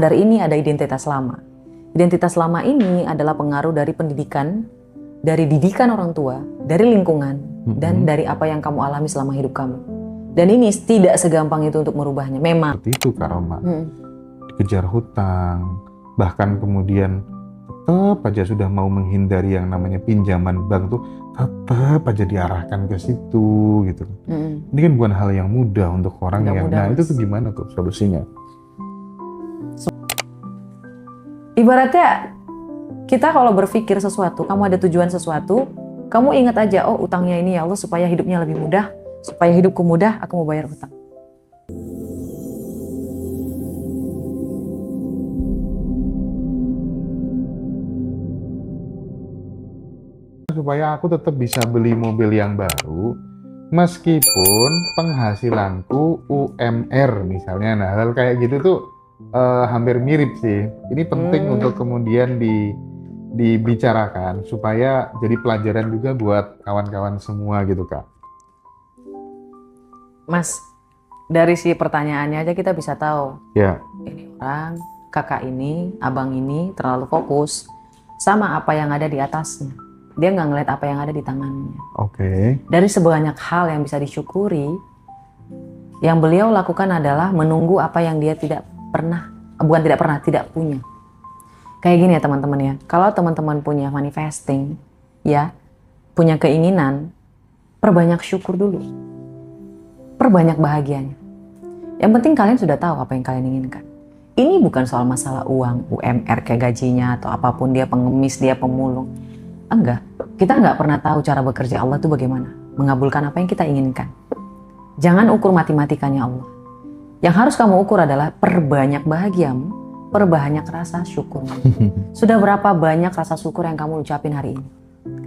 Dari ini ada identitas lama. Identitas lama ini adalah pengaruh dari pendidikan, dari didikan orang tua, dari lingkungan, dan dari apa yang kamu alami selama hidup kamu. Dan ini tidak segampang itu untuk merubahnya. Memang. Seperti itu Kak Roma. Dikejar hutang, bahkan kemudian tetap aja sudah mau menghindari yang namanya pinjaman bank tuh tetap aja diarahkan ke situ gitu. Ini kan bukan hal yang mudah untuk orang Nggak yang mudah, nah Mas. itu tuh gimana tuh solusinya? Ibaratnya kita kalau berpikir sesuatu, kamu ada tujuan sesuatu, kamu ingat aja, oh utangnya ini ya Allah supaya hidupnya lebih mudah, supaya hidupku mudah, aku mau bayar utang. Supaya aku tetap bisa beli mobil yang baru meskipun penghasilanku UMR misalnya. Nah hal kayak gitu tuh hampir mirip sih. Ini penting untuk kemudian dibicarakan supaya jadi pelajaran juga buat kawan-kawan semua gitu Kak. Mas, dari si pertanyaannya aja kita bisa tahu, Ya, ini orang, kakak ini, abang ini terlalu fokus sama apa yang ada di atasnya. Dia nggak ngeliat apa yang ada di tangannya. oke. Dari sebanyak hal yang bisa disyukuri, yang beliau lakukan adalah menunggu apa yang dia tidak punya. Kayak gini ya teman-teman ya, kalau teman-teman punya manifesting, ya, punya keinginan, perbanyak syukur dulu. Perbanyak bahagianya. Yang penting kalian sudah tahu apa yang kalian inginkan. Ini bukan soal masalah uang, UMR kayak gajinya atau apapun, dia pengemis, dia pemulung. Enggak, kita nggak pernah tahu cara bekerja Allah itu bagaimana. Mengabulkan apa yang kita inginkan. Jangan ukur matematikanya Allah. Yang harus kamu ukur adalah perbanyak bahagiamu, perbanyak rasa syukurmu. Sudah berapa banyak rasa syukur yang kamu ucapin hari ini?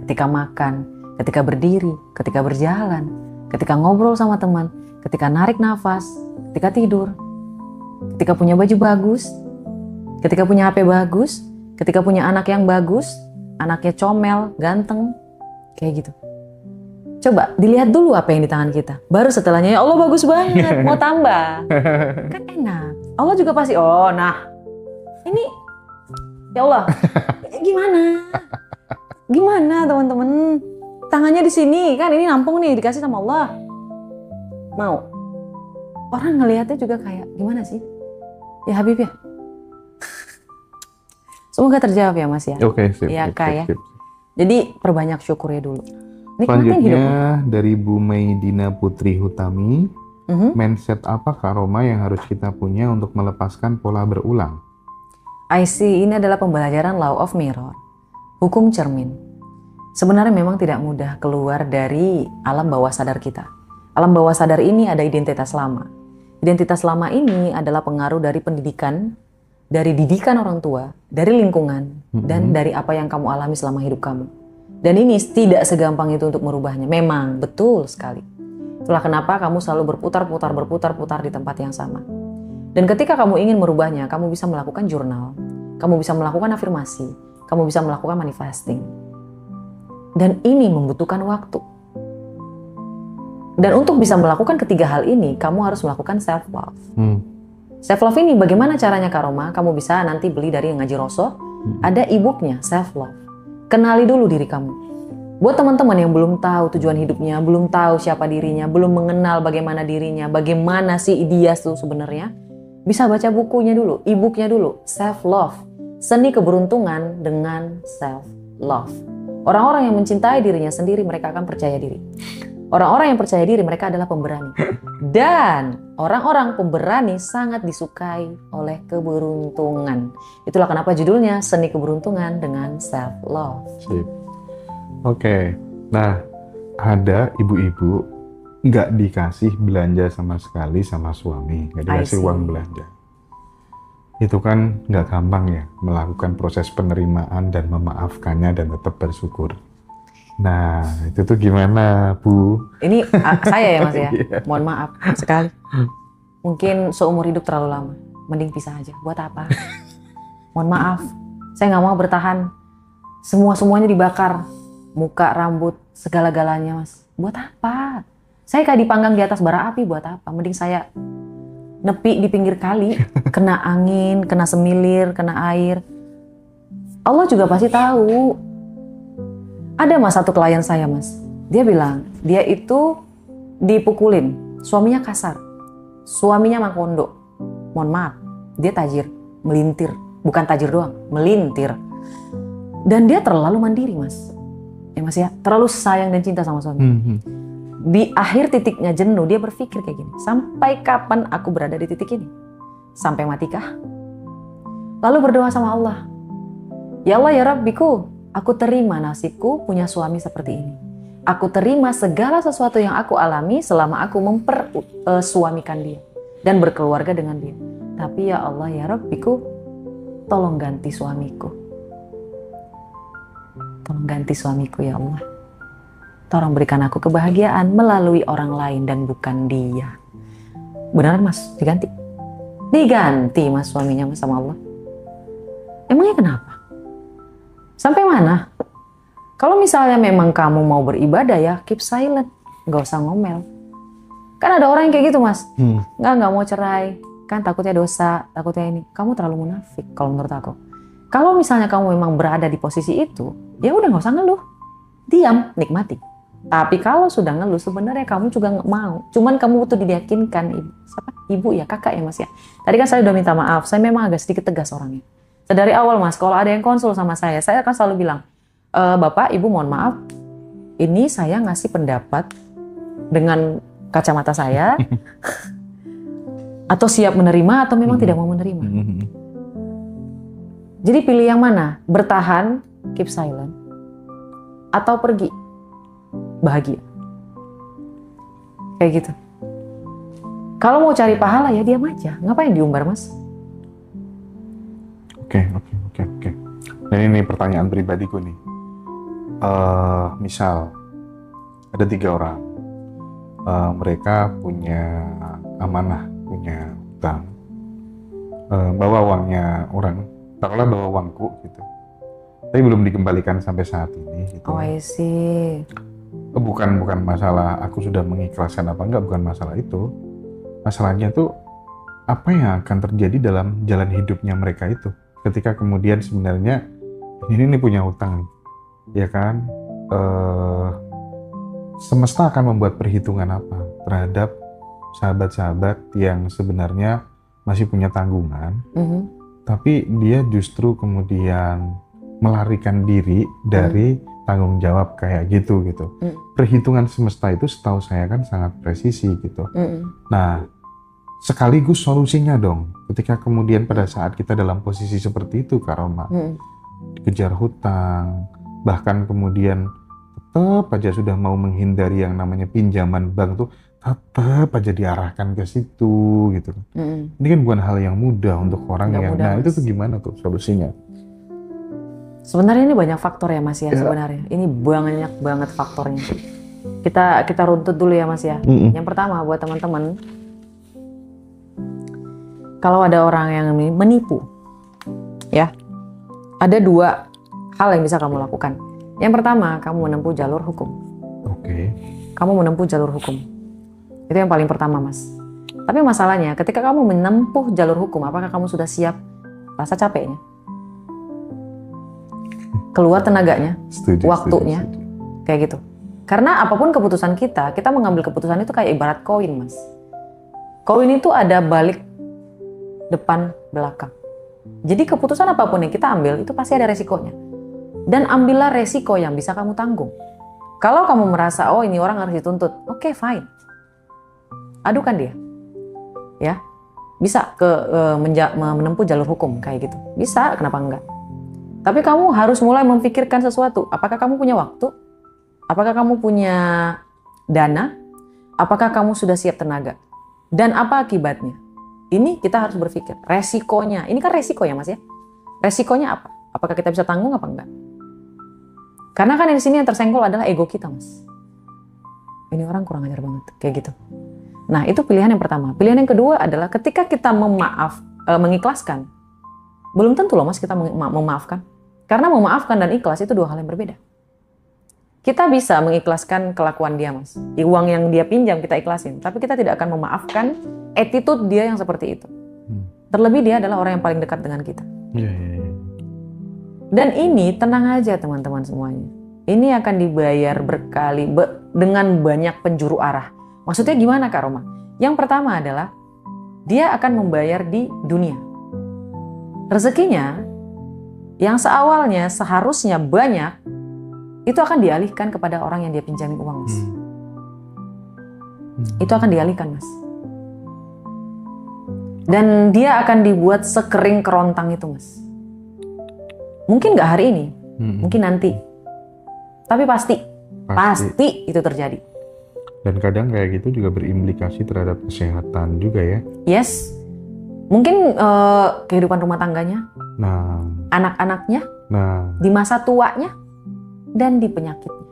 Ketika makan, ketika berdiri, ketika berjalan, ketika ngobrol sama teman, ketika narik nafas, ketika tidur, ketika punya baju bagus, ketika punya HP bagus, ketika punya anak yang bagus, anaknya comel, ganteng, kayak gitu. Coba dilihat dulu apa yang di tangan kita. Baru setelahnya, ya Allah bagus banget, mau tambah. Kan enak. Allah juga pasti, oh nah, ini, ya Allah, gimana? Gimana teman-teman? Tangannya di sini, kan ini nampung nih, dikasih sama Allah. Mau? Orang ngelihatnya juga kayak, gimana sih? Ya Habib ya? Semoga terjawab ya Mas ya. Oke, sip. Iya sip, Kak sip, ya. sip. Jadi perbanyak syukurnya dulu. Nikmatin hidupmu. Selanjutnya dari Bu Maidina Putri Hutami, mindset apa Kak Roma yang harus kita punya untuk melepaskan pola berulang? I see, ini adalah pembelajaran law of mirror. Hukum cermin. Sebenarnya memang tidak mudah keluar dari alam bawah sadar kita. Alam bawah sadar ini ada identitas lama. Identitas lama ini adalah pengaruh dari pendidikan, dari didikan orang tua, dari lingkungan, dan dari apa yang kamu alami selama hidup kamu. Dan ini tidak segampang itu untuk merubahnya. Memang, betul sekali. Itulah kenapa kamu selalu berputar-putar di tempat yang sama. Dan ketika kamu ingin merubahnya, kamu bisa melakukan jurnal, kamu bisa melakukan afirmasi, kamu bisa melakukan manifesting. Dan ini membutuhkan waktu. Dan untuk bisa melakukan ketiga hal ini, kamu harus melakukan self-love. Self-love ini bagaimana caranya Kak Roma? Kamu bisa nanti beli dari yang ngaji Roso, ada e-booknya self-love. Kenali dulu diri kamu. Buat teman-teman yang belum tahu tujuan hidupnya, belum tahu siapa dirinya, belum mengenal bagaimana dirinya, bagaimana sih dia tuh sebenarnya, bisa baca bukunya dulu, e-booknya dulu, self-love. Seni keberuntungan dengan self-love. Orang-orang yang mencintai dirinya sendiri, mereka akan percaya diri. Orang-orang yang percaya diri, mereka adalah pemberani. Dan orang-orang pemberani sangat disukai oleh keberuntungan. Itulah kenapa judulnya Seni Keberuntungan dengan Self-Love. Sip. Oke, nah ada ibu-ibu nggak dikasih belanja sama sekali sama suami, nggak dikasih uang belanja. Itu kan nggak gampang ya, melakukan proses penerimaan dan memaafkannya dan tetap bersyukur. Nah, itu tuh gimana, Bu? Ini saya ya Mas ya, mohon maaf sekali. Mungkin seumur hidup terlalu lama, mending pisah aja. Buat apa? Mohon maaf, saya nggak mau bertahan. Semuanya dibakar, muka, rambut, segala-galanya Mas. Buat apa? Saya kayak dipanggang di atas bara api, buat apa? Mending saya nepi di pinggir kali, kena angin, kena semilir, kena air. Allah juga pasti tahu. Ada mas satu klien saya mas, dia bilang dia itu dipukulin, suaminya kasar, suaminya mangkondo. Mohon maaf, dia tajir, melintir, bukan tajir doang, melintir. Dan dia terlalu mandiri mas, ya mas ya, terlalu sayang dan cinta sama suami. Di akhir titiknya jenuh, dia berpikir kayak gini, sampai kapan aku berada di titik ini? Sampai matikah? Lalu berdoa sama Allah, ya Allah ya Rabbiku, aku terima nasibku punya suami seperti ini. Aku terima segala sesuatu yang aku alami selama aku mempersuamikan dia dan berkeluarga dengan dia. Tapi ya Allah ya Rabbiku, tolong ganti suamiku. Tolong ganti suamiku ya Allah. Tolong berikan aku kebahagiaan melalui orang lain dan bukan dia. Benar mas, diganti? Diganti mas suaminya mas sama Allah. Emangnya kenapa? Sampai mana? Kalau misalnya memang kamu mau beribadah ya keep silent. Gak usah ngomel. Kan ada orang yang kayak gitu mas. Nggak mau cerai. Kan takutnya dosa, takutnya ini. Kamu terlalu munafik kalau menurut aku. Kalau misalnya kamu memang berada di posisi itu, ya udah gak usah ngeluh. Diam, nikmati. Tapi kalau sudah ngeluh, sebenarnya kamu juga nggak mau. Cuman kamu butuh diyakinkan, ibu ya, kakak ya mas ya. Tadi kan saya udah minta maaf, saya memang agak sedikit tegas orangnya. Dari awal mas, kalau ada yang konsul sama saya akan selalu bilang, Bapak, Ibu mohon maaf, ini saya ngasih pendapat dengan kacamata saya, atau siap menerima atau memang tidak mau menerima. Jadi pilih yang mana? Bertahan, keep silent, atau pergi? Bahagia. Kayak gitu. Kalau mau cari pahala ya diam aja. Ngapain diumbar mas? Oke. Dan ini pertanyaan pribadiku nih. Misal ada 3 orang. Mereka punya amanah, punya hutang. Bawa uangnya orang. Taruhlah bawa uangku gitu. Tapi belum dikembalikan sampai saat ini gitu. Oh I see. Bukan masalah aku sudah mengikhlaskan apa enggak, bukan masalah itu. Masalahnya tuh apa yang akan terjadi dalam jalan hidupnya mereka itu ketika kemudian sebenarnya ini punya hutang nih, ya kan? Semesta akan membuat perhitungan apa terhadap sahabat-sahabat yang sebenarnya masih punya tanggungan, tapi dia justru kemudian melarikan diri dari tanggung jawab kayak gitu. Perhitungan semesta itu setahu saya kan sangat presisi gitu. Nah, sekaligus solusinya dong ketika kemudian pada saat kita dalam posisi seperti itu Kak Roma, dikejar hutang, bahkan kemudian tetap aja sudah mau menghindari yang namanya pinjaman bank tuh, tetap aja diarahkan ke situ gitu. Ini kan bukan hal yang mudah untuk orang yang mudah, itu tuh gimana tuh solusinya? Sebenarnya ini banyak faktor ya mas ya, sebenarnya. Ini banyak banget faktornya. Kita runtut dulu ya mas ya. Yang pertama buat teman-teman, kalau ada orang yang menipu, ya, ada 2 hal yang bisa kamu lakukan. Yang pertama, kamu menempuh jalur hukum. Kamu menempuh jalur hukum. Itu yang paling pertama mas. Tapi masalahnya, ketika kamu menempuh jalur hukum, apakah kamu sudah siap rasa capeknya? Keluar tenaganya, waktunya, kayak gitu. Karena apapun keputusan kita mengambil keputusan itu kayak ibarat koin mas. Koin itu ada balik, depan, belakang. Jadi keputusan apapun yang kita ambil itu pasti ada resikonya. Dan ambillah resiko yang bisa kamu tanggung. Kalau kamu merasa, oh ini orang harus dituntut, oke, fine. Adukan dia. Ya, bisa menempuh jalur hukum kayak gitu. Bisa, kenapa enggak? Tapi kamu harus mulai memikirkan sesuatu. Apakah kamu punya waktu? Apakah kamu punya dana? Apakah kamu sudah siap tenaga? Dan apa akibatnya? Ini kita harus berpikir. Resikonya. Ini kan resiko ya mas ya. Resikonya apa? Apakah kita bisa tanggung apa enggak? Karena kan di sini yang tersenggol adalah ego kita mas. Ini orang kurang ajar banget. Kayak gitu. Nah itu pilihan yang pertama. Pilihan yang kedua adalah ketika kita mengikhlaskan. Belum tentu loh mas kita memaafkan. Karena memaafkan dan ikhlas itu 2 hal yang berbeda. Kita bisa mengikhlaskan kelakuan dia mas. Uang yang dia pinjam kita ikhlasin. Tapi kita tidak akan memaafkan attitude dia yang seperti itu. Terlebih dia adalah orang yang paling dekat dengan kita. Dan ini tenang aja teman-teman semuanya. Ini akan dibayar dengan banyak penjuru arah. Maksudnya gimana Kak Roma? Yang pertama adalah dia akan membayar di dunia. Rezekinya yang seawalnya seharusnya banyak, itu akan dialihkan kepada orang yang dia pinjami uang, Mas. Itu akan dialihkan, Mas. Dan dia akan dibuat sekering kerontang itu, Mas. Mungkin nggak hari ini, mungkin nanti. Tapi pasti itu terjadi. Dan kadang kayak gitu juga berimplikasi terhadap kesehatan juga ya. Yes. Mungkin kehidupan rumah tangganya, anak-anaknya, di masa tuanya, dan di penyakitnya.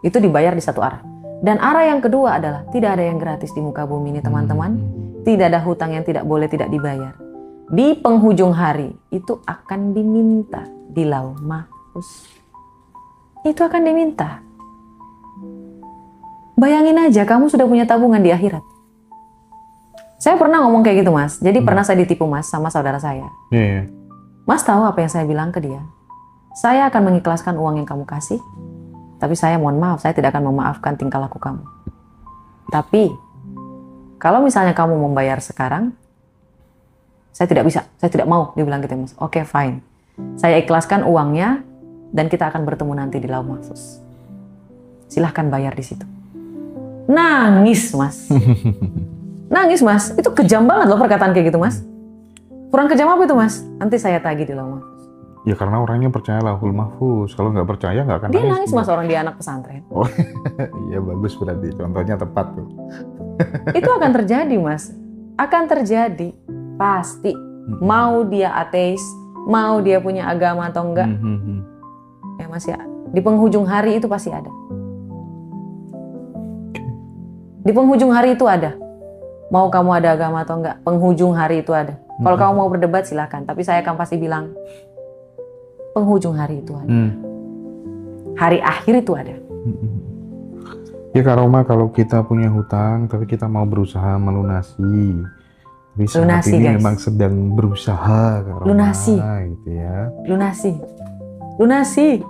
Itu dibayar di satu arah. Dan arah yang kedua adalah tidak ada yang gratis di muka bumi ini teman-teman. Tidak ada hutang yang tidak boleh tidak dibayar. Di penghujung hari itu akan diminta di Lauh Mahfuz. Itu akan diminta. Bayangin aja kamu sudah punya tabungan di akhirat. Saya pernah ngomong kayak gitu Mas. Jadi pernah saya ditipu Mas sama saudara saya. Mas tahu apa yang saya bilang ke dia? Saya akan mengikhlaskan uang yang kamu kasih. Tapi saya mohon maaf, saya tidak akan memaafkan tingkah laku kamu. Tapi kalau misalnya kamu membayar sekarang, saya tidak bisa, saya tidak mau, dia bilang gitu Mas. Oke, fine. Saya ikhlaskan uangnya dan kita akan bertemu nanti di Lauh Mahfuz. Silahkan bayar di situ. Nangis Mas. Nangis Mas, itu kejam banget loh perkataan kayak gitu Mas. Kurang kejam apa itu Mas? Nanti saya tagih di Lauh Mahfuz. Ya karena orangnya percaya Lauhul Mahfuz. Kalau nggak percaya nggak akan nangis. Dia nangis Mas, orang dia anak pesantren. Oh iya bagus berarti, contohnya tepat tuh. Itu akan terjadi Mas. Akan terjadi. Pasti. Mau dia ateis, mau dia punya agama atau enggak. Ya Mas ya, di penghujung hari itu pasti ada. Di penghujung hari itu ada. Mau kamu ada agama atau enggak, penghujung hari itu ada. Kalau kamu mau berdebat silakan, tapi saya akan pasti bilang penghujung hari itu ada. Hari akhir itu ada. Ya Kak Roma, kalau kita punya hutang tapi kita mau berusaha melunasi. Tapi saat ini guys, memang sedang berusaha Kak Roma. Lunasi. Gitu ya. Lunasi.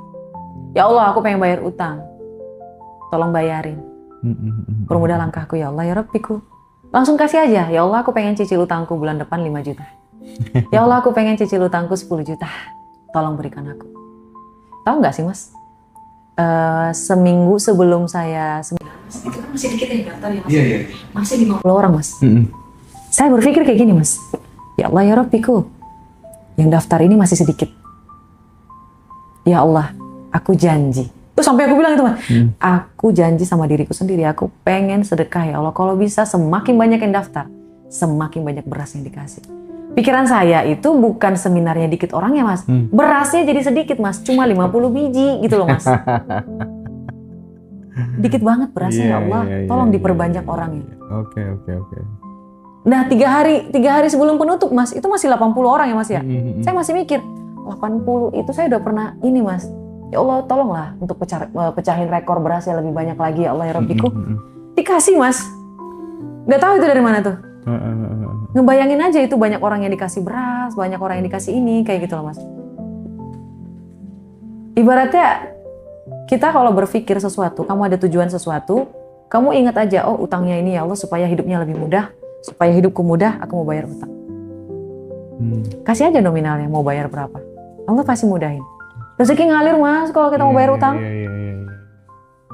Ya Allah, aku pengen bayar utang. Tolong bayarin. Permudah langkahku ya Allah, ya Rabbiku. Langsung kasih aja. Ya Allah, aku pengen cicil utangku bulan depan 5 juta. Ya Allah, aku pengen cicil utangku 10 juta. Tolong berikan aku. Tahu nggak sih Mas? Seminggu sebelum saya seminar, Mas, itu kan masih dikit yang daftar ya Mas? Iya. Masih 50 orang Mas. Saya berpikir kayak gini Mas. Ya Allah ya Rabbiku, yang daftar ini masih sedikit. Ya Allah, aku janji. Terus sampai aku bilang itu Mas, aku janji sama diriku sendiri, aku pengen sedekah ya Allah. Kalau bisa semakin banyak yang daftar, semakin banyak beras yang dikasih. Pikiran saya itu bukan seminarnya dikit orangnya Mas. Berasnya jadi sedikit Mas, cuma 50 biji gitu loh Mas. Dikit banget berasnya ya Allah, tolong diperbanyak orangnya. Oke. Nah 3 hari sebelum penutup Mas, itu masih 80 orang ya Mas ya. Saya masih mikir, 80 itu saya udah pernah ini Mas. Ya Allah tolonglah untuk pecahin rekor berasnya lebih banyak lagi ya Allah ya Rabbiku. Dikasih Mas. Gak tahu itu dari mana tuh. Ngebayangin aja itu banyak orang yang dikasih beras, banyak orang yang dikasih ini, kayak gitu loh Mas. Ibaratnya kita kalau berpikir sesuatu, kamu ada tujuan sesuatu, kamu ingat aja, oh utangnya ini ya Allah supaya hidupnya lebih mudah, supaya hidupku mudah, aku mau bayar utang. Kasih aja nominalnya, mau bayar berapa. Allah pasti mudahin. Rezeki ngalir Mas kalau kita mau bayar utang.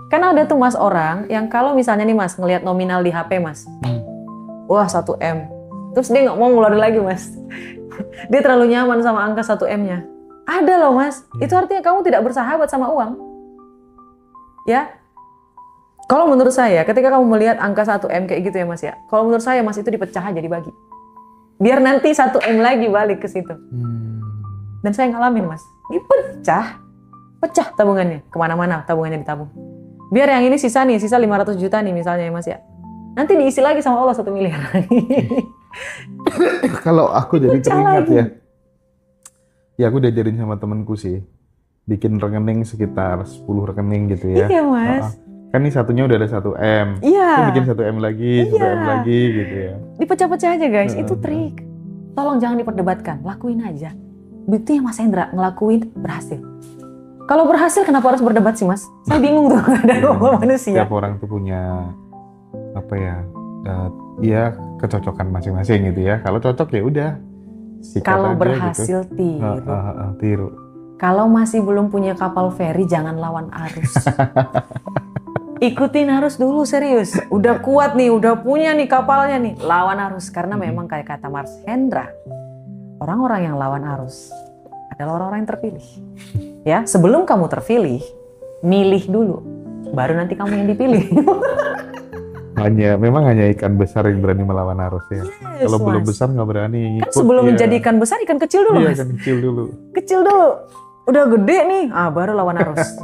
Kan ada tuh Mas orang yang kalau misalnya nih Mas ngelihat nominal di HP Mas, wah 1 M. Terus dia nggak mau ngeluarin lagi Mas. Dia terlalu nyaman sama angka 1 M-nya. Ada loh Mas. Itu artinya kamu tidak bersahabat sama uang. Ya. Kalau menurut saya, ketika kamu melihat angka 1 M kayak gitu ya Mas ya. Kalau menurut saya Mas itu dipecah aja dibagi. Biar nanti 1 M lagi balik ke situ. Dan saya ngalamin Mas. Dipecah. Pecah tabungannya. Kemana-mana tabungannya ditabung. Biar yang ini sisa 500 juta nih misalnya ya Mas ya. Nanti diisi lagi sama Allah 1 miliar. Kalau aku jadi teringat ya. Ya aku diajarin sama temenku sih. Bikin rekening sekitar 10 rekening gitu ya. Iya Mas. Kan nih satunya udah ada 1M. Iya. Lu bikin 1M lagi, 1M lagi gitu ya. Dipecah-pecah aja guys, itu trik. Tolong jangan diperdebatkan, lakuin aja. Buktinya Mas Hendra ngelakuin berhasil. Kalau berhasil kenapa harus berdebat sih Mas? Saya bingung tuh ada manusia. Tiap orang tuh punya apa ya? Ya kecocokan masing-masing gitu ya. Kalau cocok ya udah. Kalau aja berhasil gitu. tiru. Kalau masih belum punya kapal feri jangan lawan arus. Ikutin arus dulu serius. Udah kuat nih, udah punya nih kapalnya nih. Lawan arus karena memang kayak kata Mas Hendra, orang-orang yang lawan arus adalah orang-orang yang terpilih. Ya, sebelum kamu terpilih, milih dulu. Baru nanti kamu yang dipilih. Memang hanya ikan besar yang berani melawan arus ya. Yes, kalau belum Mas. besar nggak berani ngikut. Kan sebelum ya. menjadi ikan besar, ikan kecil dulu Iya, Mas. ikan kecil dulu. Kecil dulu. Udah gede nih, baru lawan arus.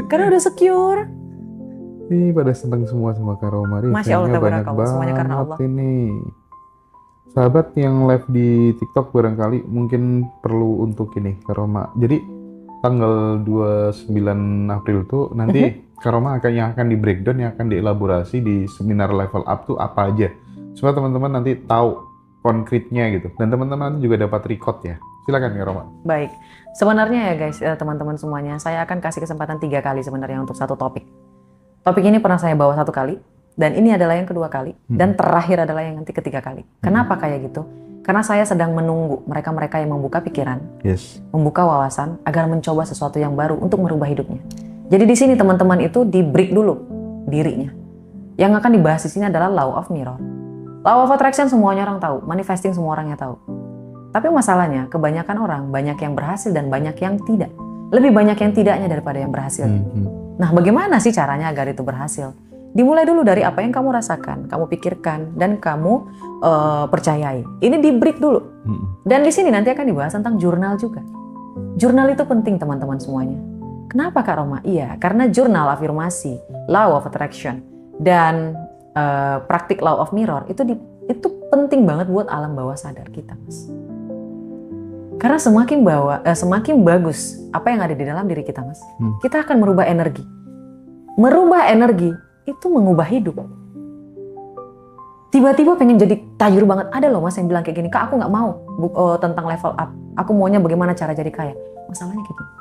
Karena udah secure. Ih, pada seneng semua sama Kak Roma. Masya Allah, banyak tabarakallah. Semuanya karena Allah. ini. Sahabat yang live di TikTok barangkali mungkin perlu untuk ini Kak Roma. Jadi tanggal 29 April tuh nanti Kak Roma yang akan di breakdown, yang akan dielaborasi di seminar level up tuh apa aja. Supaya teman-teman nanti tahu konkretnya gitu. Dan teman-teman nanti juga dapat record ya. Silakan Kak Roma. Baik, sebenarnya ya guys, teman-teman semuanya, saya akan kasih kesempatan 3 kali sebenarnya untuk satu topik. Topik ini pernah saya bawa 1 kali, dan ini adalah yang kedua kali, dan terakhir adalah yang nanti ketiga kali. Kenapa kayak gitu? Karena saya sedang menunggu mereka-mereka yang membuka pikiran, membuka wawasan, agar mencoba sesuatu yang baru untuk merubah hidupnya. Jadi di sini teman-teman itu di break dulu dirinya. Yang akan dibahas di sini adalah Law of Mirror. Law of Attraction semuanya orang tahu, manifesting semua orangnya tahu. Tapi masalahnya, kebanyakan orang, banyak yang berhasil dan banyak yang tidak. Lebih banyak yang tidaknya daripada yang berhasil. Nah, bagaimana sih caranya agar itu berhasil? Dimulai dulu dari apa yang kamu rasakan, kamu pikirkan, dan kamu percayai. Ini di break dulu. Dan di sini nanti akan dibahas tentang jurnal juga. Jurnal itu penting teman-teman semuanya. Kenapa Kak Roma? Iya, karena jurnal afirmasi, Law of Attraction, dan praktik Law of Mirror itu penting banget buat alam bawah sadar kita, Mas. Karena semakin bagus apa yang ada di dalam diri kita, Mas. Kita akan merubah energi. Merubah energi itu mengubah hidup. Tiba-tiba pengen jadi tajir banget. Ada loh Mas yang bilang kayak gini, Kak aku nggak mau tentang level up. Aku maunya bagaimana cara jadi kaya. Masalahnya kayak gini.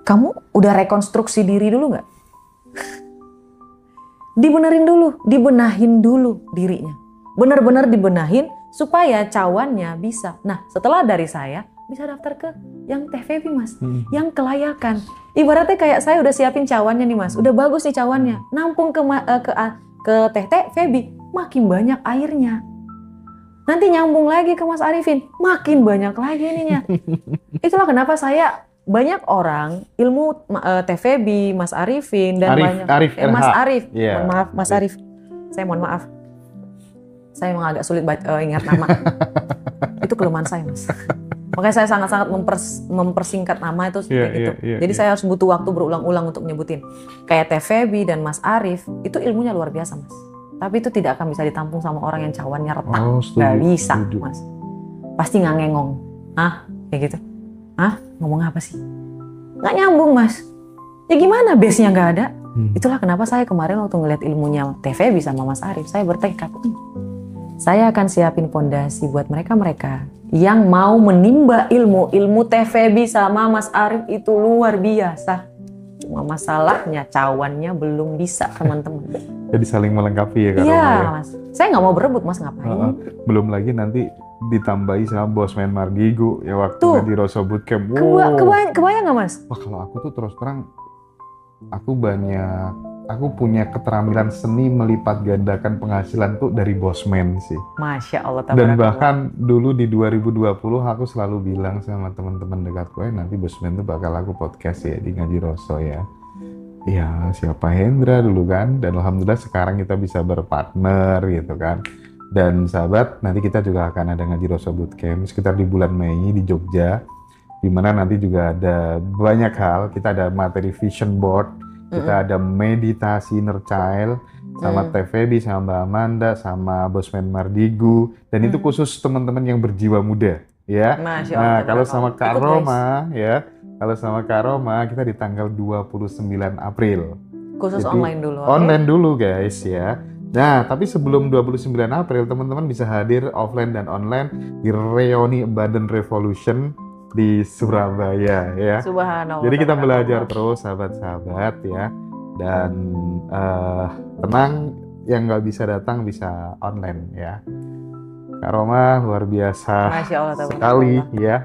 Kamu udah rekonstruksi diri dulu nggak? Dibenahin dulu dirinya. Benar-benar dibenahin supaya cawannya bisa. Nah setelah dari saya, bisa daftar ke yang Teh Febi Mas, yang kelayakan. Ibaratnya kayak saya udah siapin cawannya nih Mas, udah bagus nih cawannya, nampung ke Teh Febi, makin banyak airnya. Nanti nyambung lagi ke Mas Arifin, makin banyak lagi ininya. Itulah kenapa saya banyak orang ilmu Teh Febi, Mas Arifin dan Mas Arif, yeah. Maaf Mas Arif, saya mohon maaf. Saya memang agak sulit ingat nama. Itu kelemahan saya Mas. Makanya saya sangat-sangat mempersingkat nama itu seperti itu. Jadi saya harus butuh waktu berulang-ulang untuk nyebutin. Kayak Teh Febi dan Mas Arif, itu ilmunya luar biasa Mas. Tapi itu tidak akan bisa ditampung sama orang yang cawannya retak. Gak bisa Mas. Pasti ngangengong. Kayak gitu. Ngomong apa sih? Gak nyambung Mas. Ya gimana base-nya gak ada? Itulah kenapa saya kemarin waktu ngeliat ilmunya Teh Febi sama Mas Arif, saya bertekad. Saya akan siapin fondasi buat mereka-mereka yang mau menimba ilmu Teh Febi sama Mas Arif itu luar biasa. Cuma masalahnya cawannya belum bisa teman-teman. Jadi saling melengkapi ya Kak Iya Roma, ya? Mas, saya nggak mau berebut Mas, ngapain? Belum lagi nanti ditambahi sama Bosman Mardigu ya waktu di Rosso Bootcamp. Kebayang nggak Mas? Wah kalau aku tuh terus terang, aku punya keterampilan seni melipat gandakan penghasilan tuh dari Bosman sih. Masya Allah. Dan bahkan dulu di 2020 aku selalu bilang sama teman-teman dekatku, nanti Bosman tuh bakal aku podcast ya di Ngaji Rosso ya. Ya siapa Hendra dulu kan, dan alhamdulillah sekarang kita bisa berpartner gitu kan. Dan sahabat, nanti kita juga akan ada Ngaji Rosso Bootcamp sekitar di bulan Mei di Jogja, dimana nanti juga ada banyak hal. Kita ada materi vision board, kita ada meditasi inner child sama Teh Febi, sama Mbak Amanda, sama Bosman Mardigu, dan itu khusus teman-teman yang berjiwa muda ya. Nah kalau sama Kak Roma ya, kalau sama Kak Roma kita di tanggal 29 April. Khusus Jadi, online dulu. oke? Online dulu guys ya. Nah, tapi sebelum 29 April, teman-teman bisa hadir offline dan online di reuni Badan Revolution di Surabaya ya. Subhanallah. Jadi kita belajar tabarakallah. terus sahabat-sahabat ya. Dan tenang, yang nggak bisa datang bisa online ya. Kak Roma luar biasa Masya Allah, sekali tabarakallah. ya.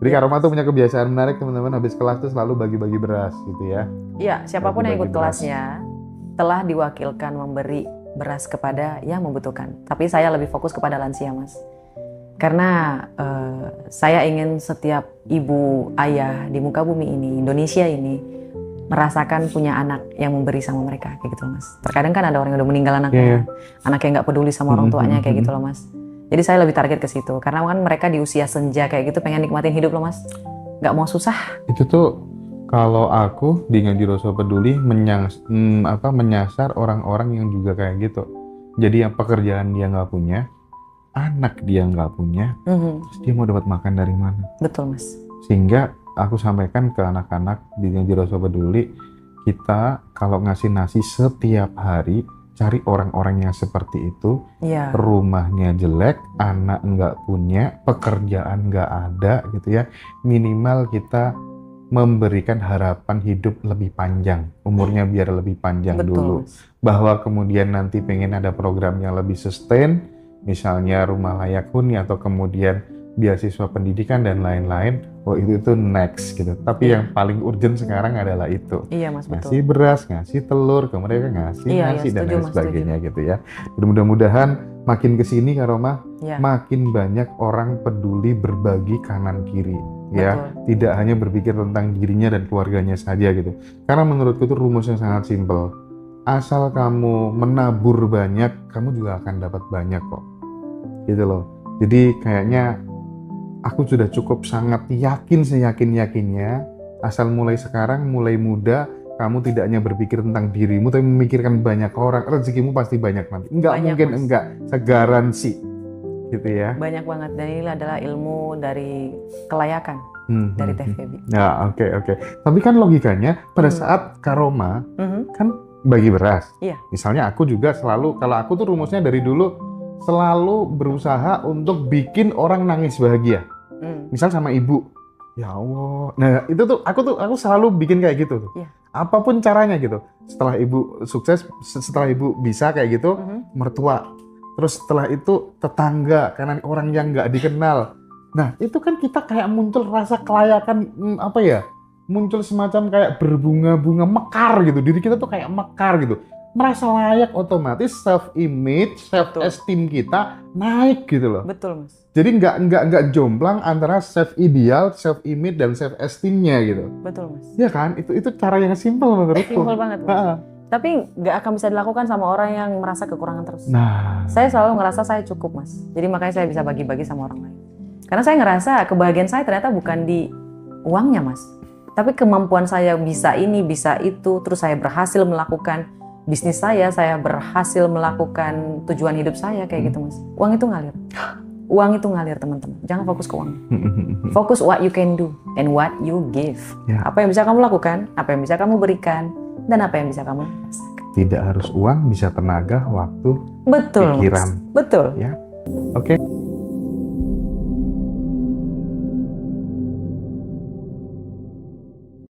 Jadi Ya. Kak Roma tuh punya kebiasaan menarik teman-teman, habis kelas tuh selalu bagi-bagi beras gitu ya. Iya, siapapun yang ikut Bagi-bagi beras. kelasnya telah diwakilkan memberi beras kepada yang membutuhkan. Tapi saya lebih fokus kepada lansia, Mas. Karena saya ingin setiap ibu, ayah di muka bumi ini, Indonesia ini, merasakan punya anak yang memberi sama mereka, kayak gitu loh, Mas. Terkadang kan ada orang yang udah meninggal anaknya, anak yang nggak peduli sama orang tuanya, kayak gitu loh, Mas. Jadi saya lebih target ke situ, karena kan mereka di usia senja kayak gitu pengen nikmatin hidup loh, Mas. Nggak mau susah. Itu tuh kalau aku di Ngaji Rasa Peduli menyasar orang-orang yang juga kayak gitu. Jadi yang pekerjaan dia nggak punya, anak dia nggak punya, terus dia mau dapat makan dari mana? Betul, Mas. Sehingga aku sampaikan ke anak-anak di Ngaji Rasa Peduli, kita kalau ngasih nasi setiap hari, cari orang-orang yang seperti itu, Iya. rumahnya jelek, anak nggak punya, pekerjaan nggak ada gitu ya, minimal kita memberikan harapan hidup lebih panjang, umurnya biar lebih panjang dulu. Betul, Mas. Bahwa kemudian nanti pengen ada program yang lebih sustain, misalnya rumah layak huni atau kemudian beasiswa pendidikan dan lain-lain, itu next gitu. Tapi yang paling urgent sekarang adalah itu. Iya, Mas, betul. Ngasih beras, ngasih telur, kemudian ngasih Iya, nasi dan setuju, lain Mas, sebagainya gitu ya. Dan mudah-mudahan makin kesini Kak Roma, Iya. makin banyak orang peduli berbagi kanan kiri ya. Betul. Tidak hanya berpikir tentang dirinya dan keluarganya saja gitu. Karena menurutku itu rumus yang sangat simpel. Asal kamu menabur banyak, kamu juga akan dapat banyak kok. Gitu loh. Jadi kayaknya aku sudah cukup sangat yakin seyakin-yakinnya, asal mulai sekarang, mulai muda, kamu tidak hanya berpikir tentang dirimu, tapi memikirkan banyak orang, rezekimu pasti banyak nanti. Enggak Banyak, mungkin Mas. enggak, segaransi. Gitu ya. Banyak banget, dan ini adalah ilmu dari kelayakan dari Teh Feby. Ya, oke. Tapi kan logikanya, pada saat Karoma, kan bagi beras. Iya. Misalnya aku juga selalu, kalau aku tuh rumusnya dari dulu, selalu berusaha untuk bikin orang nangis bahagia. Misal sama ibu, ya Allah. Nah itu tuh aku selalu bikin kayak gitu tuh. Iya. Apapun caranya gitu. Setelah ibu sukses, setelah ibu bisa kayak gitu, mertua. Terus setelah itu tetangga, karena orang yang nggak dikenal. Nah itu kan kita kayak muncul rasa kelayakan, muncul semacam kayak berbunga-bunga mekar gitu. Diri kita tuh kayak mekar gitu. Merasa layak, otomatis self-image, self-esteem kita naik gitu loh. Betul, Mas. Jadi nggak jomplang antara self-ideal, self-image, dan self-esteem-nya gitu. Betul, Mas. Ya kan? Itu cara yang simpel menurutku. Simpel banget, Mas. Tapi nggak akan bisa dilakukan sama orang yang merasa kekurangan terus. Nah, Saya selalu ngerasa saya cukup, Mas. Jadi makanya saya bisa bagi-bagi sama orang lain. Karena saya ngerasa kebahagiaan saya ternyata bukan di uangnya, Mas. Tapi kemampuan saya bisa ini, bisa itu, terus saya berhasil melakukan bisnis saya berhasil melakukan tujuan hidup saya kayak gitu, Mas. Uang itu ngalir. Uang itu ngalir, teman-teman. Jangan fokus ke uang. Fokus what you can do and what you give. Ya. Apa yang bisa kamu lakukan, apa yang bisa kamu berikan, dan apa yang bisa kamu rasakan. Tidak harus uang, bisa tenaga, waktu, Betul, pikiran. Mas. Betul. Ya. Oke.